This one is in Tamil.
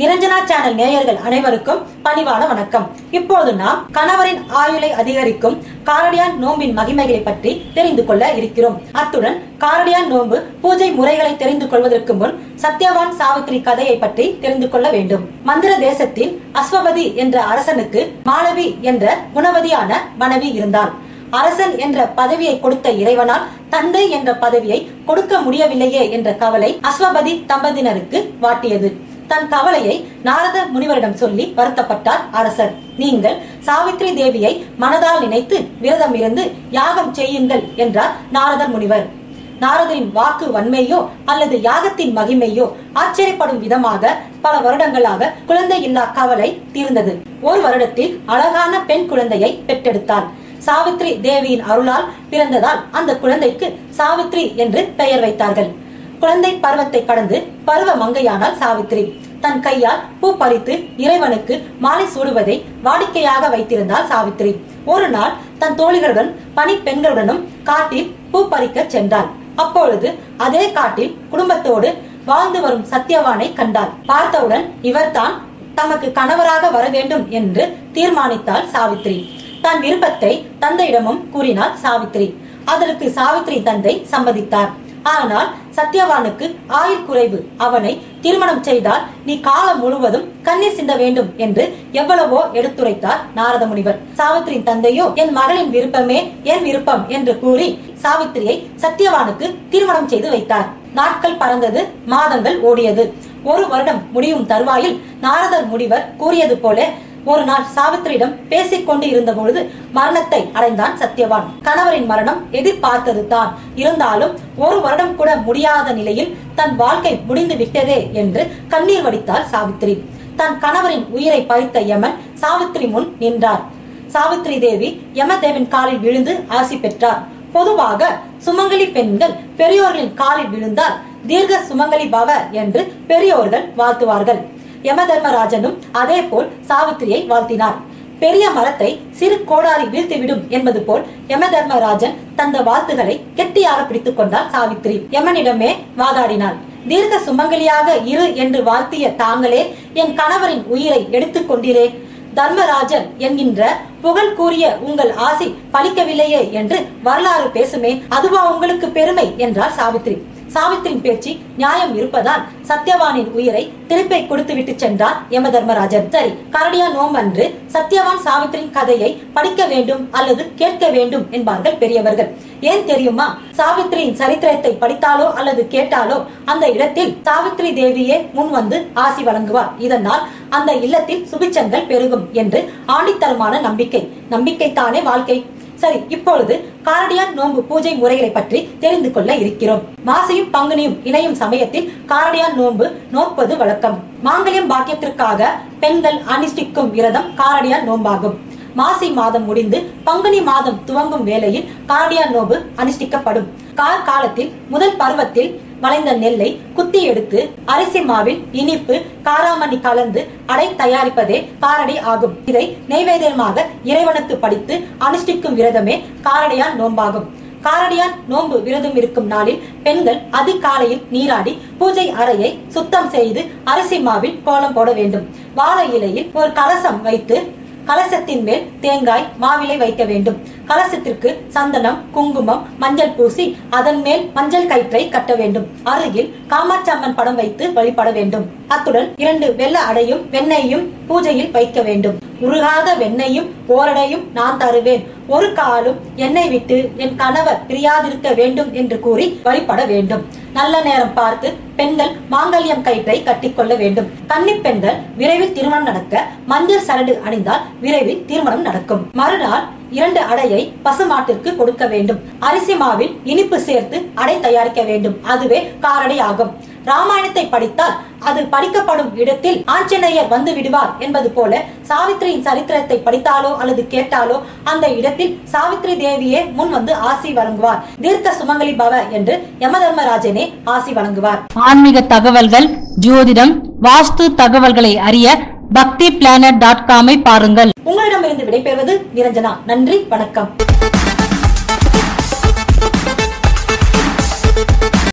நிரஞ்சனா சேனல் நேயர்கள் அனைவருக்கும் பணிவான வணக்கம். இப்போது நாம் கணவரின் ஆயுளை அதிகரிக்கும் காரடியான் நோம்பின் மகிமைகளை பற்றி தெரிந்து கொள்ள இருக்கிறோம். அத்துடன் காரடியான் நோன்பு பூஜை முறைகளை தெரிந்து கொள்வதற்கு முன் சத்யவான் சாவித்ரி கதையை பற்றி தெரிந்து கொள்ள வேண்டும். மந்திர தேசத்தில் அஸ்வபதி என்ற அரசனுக்கு மாளவி என்ற குணவதியான மனைவி இருந்தாள். அரசன் என்ற பதவியை கொடுத்த இறைவனால் தந்தை என்ற பதவியை கொடுக்க முடியவில்லையே என்ற கவலை அஸ்வபதி தம்பதியினருக்கு வாட்டியது. தன் கவலையை நாரத முனிவரிடம் சொல்லி வருத்தப்பட்டார் அரசர். நீங்கள் சாவித்ரி தேவியை மனதால் நினைத்து விரதம் இருந்து யாகம் செய்யுங்கள் என்றார் நாரதர் முனிவர். நாரதரின் வாக்கு வன்மையோ அல்லது யாகத்தின் மகிமையோ ஆச்சரியப்படும் விதமாக பல வருடங்களாக குழந்தை இல்லா கவலை தீர்ந்தது. ஒரு வருடத்தில் அழகான பெண் குழந்தையை பெற்றெடுத்தாள். சாவித்ரி தேவியின் அருளால் பிறந்ததால் அந்த குழந்தைக்கு சாவித்ரி என்று பெயர் வைத்தார்கள். குழந்தை பருவத்தை கடந்து பருவ மங்கையானாள் சாவித்ரி. தன் கையால் பூ பறித்து இறைவனுக்கு மாலை சூடுவதை வாடிக்கையாக வைத்திருந்தாள் சாவித்ரி. ஒரு நாள் தன் தோழிகளுடன் பணி பெண்களுடனும் காட்டில் பூ பறிக்க சென்றாள். அப்பொழுது அதே காட்டில் குடும்பத்தோடு வாழ்ந்து வரும் சத்யவானை கண்டாள். பார்த்தவுடன் இவர்தான் தமக்கு கணவராக வர வேண்டும் என்று தீர்மானித்தாள் சாவித்ரி. தன் விருப்பத்தை தந்தையிடமும் கூறினாள் சாவித்ரி. அதற்கு சாவித்ரி தந்தை சம்மதித்தார். ஆனால் சத்யவானுக்கு ஆயுள் குறைவு. அவனை திருமணம் செய்தால் நீ காலம் முழுவதும் கண்ணீர் சிந்த வேண்டும் என்று எவ்வளவோ எடுத்துரைத்தார் நாரத முனிவர். சாவித்ரியின் தந்தையோ என் மகளின் விருப்பமே என் விருப்பம் என்று கூறி சாவித்ரியை சத்யவானுக்கு திருமணம் செய்து வைத்தார். நாட்கள் பறந்தது, மாதங்கள் ஓடியது. ஒரு வருடம் முடியும் தருவாயில் நாரதர் முனிவர் கூறியது போல ஒரு நாள் சாவித்ரியிடம் பேசிக் கொண்டு இருந்த பொழுது மரணத்தை அடைந்தான் சத்யவான். கணவரின் மரணம் எதிர்பார்த்தது தான். இருந்தாலும் ஒரு வருடம் கூட முடியாத நிலையில் தன் வாழ்க்கை முடிந்து விட்டதே என்று கண்ணீர் வடித்தாள் சாவித்ரி. தன் கணவரின் உயிரை பறித்த யமன் சாவித்ரி முன் நின்றார். சாவித்ரி தேவி யமதேவன் காலில் விழுந்து ஆசி பெற்றார். பொதுவாக சுமங்கலி பெண்கள் பெரியோர்களின் காலில் விழுந்தால் தீர்க்க சுமங்கலி பவ என்று பெரியோர்கள் வாழ்த்துவார்கள். யமதர்மராஜனும் அதே போல் சாவித்திரியை வாழ்த்தினார். பெரிய மரத்தை சிறு கோடாரி வீழ்த்திவிடும் என்பது போல் யமதர்மராஜன் தந்த வாழ்த்துகளை கெட்டியாக பிடித்துக் கொண்டார் சாவித்ரி. யமனிடமே வாதாடினாள். தீர்க்க சுமங்கலியாக இரு என்று வாழ்த்திய தாங்களே என் கணவரின் உயிரை எடுத்துக் கொண்டீரே. தர்மராஜன் என்கின்ற புகழ் கூறிய உங்கள் ஆசை பலிக்கவில்லையே என்று வரலாறு பேசுமே, அதுவா உங்களுக்கு பெருமை என்றார் சாவித்ரி. சாவித்திரியின் பேச்சு நியாயம் இருப்பதால் சத்யவானின் உயிரை திருப்பி கொடுத்து விட்டு சென்றார் யமதர்மராஜன். சரி, காரடியான் நோன்பு அன்று சத்யவான் சாவித்திரியின் கதையை படிக்க வேண்டும் அல்லது கேட்க வேண்டும் என்பார்கள் பெரியவர்கள். ஏன் தெரியுமா? சாவித்திரியின் சரித்திரத்தை படித்தாலோ அல்லது கேட்டாலோ அந்த இடத்தில் சாவித்ரி தேவியே முன் வந்து ஆசி வழங்குவார். இதனால் அந்த இல்லத்தில் சுபிச்சங்கள் பெருகும் என்று ஆணித்தரமான நம்பிக்கை. நம்பிக்கைத்தானே வாழ்க்கை. சரி, இப்பொழுது காரடியான் நோன்பு பூஜை முறைகளை பற்றி தெரிந்து கொள்ள இருக்கிறோம். மாசியும் பங்குனியும் இணையும் சமயத்தில் காரடியான் நோன்பு நோற்பது வழக்கம். மாங்கல்யம் பாக்கியத்திற்காக பெண்கள் அனுஷ்டிக்கும் விரதம் காரடியான் நோன்பாகும். மாசி மாதம் முடிந்து பங்குனி மாதம் துவங்கும் வேளையில் காரடியான் நோன்பு அனுஷ்டிக்கப்படும். காலத்தில் முதல் பருவத்தில் வளைந்த நெல்லை குத்தி எடுத்து அரிசி மாவில் இனிப்பு காராமணி கலந்து அடை தயாரிப்பதே காரடி ஆகும். இதை நைவேத்தியமாக இறைவனுக்கு படித்து அனுஷ்டிக்கும் விரதமே காரடியான் நோன்பாகும். காரடியான் நோன்பு விரதம் இருக்கும் நாளில் பெண்கள் அதிகாலையில் நீராடி பூஜை அறையை சுத்தம் செய்து அரிசி மாவில் கோலம் போட வேண்டும். வாழை இலையில் ஒரு கலசம் வைத்து கலசத்தின் மேல் தேங்காய் மாவிலை வைக்க வேண்டும். கலசத்திற்கு சந்தனம், குங்குமம், மஞ்சள் பூசி அதன் மேல் மஞ்சள் கயிற்றை கட்ட வேண்டும். அருகில் காமாட்சம்மன் படம் வைத்து வழிபட வேண்டும். அத்துடன் 2 வெள்ள அடையும் வெண்ணெயும் பூஜையில் வைக்க வேண்டும். உருகாத வெண்ணையும் ஓரடையும் நான் தருவேன். ஒரு காலும் என்னை விட்டு என் கணவர் பிரியாதிருக்க வேண்டும் என்று கூறி வழிபட வேண்டும். நல்ல நேரம் பார்த்து பெண்கள் மாங்கல்யம் கயிற்றை கட்டிக்கொள்ள வேண்டும். கன்னி பெண்கள் விரைவில் திருமணம் நடக்க மஞ்சள் சரடு அணிந்தால் விரைவில் திருமணம் நடக்கும். மறுநாள் 2 அடையை பசுமாட்டிற்கு கொடுக்க வேண்டும். அரிசி மாவில் இனிப்பு சேர்த்து அடை தயாரிக்க வேண்டும். அதுவே காரடி ஆகும். ராமாயணத்தை படித்தால் அது படிக்கப்படும் இடத்தில் ஆஞ்சநேயர் வந்து விடுவார் என்பது போல சாவித்திரியின் சரித்திரத்தை படித்தாலோ அல்லது கேட்டாலோ அந்த இடத்தில் சாவித்ரி தேவியே முன் வந்து ஆசி வழங்குவார். தீர்க்க சுமங்கலி பவ என்று யமதர்மராஜனே ஆசி வழங்குவார். ஆன்மீக தகவல்கள், ஜோதிடம், வாஸ்து தகவல்களை அறிய bhaktiplanet.com பாருங்கள். உங்களிடமிருந்து விடைபெறுவது நிரஞ்சனா. நன்றி, வணக்கம்.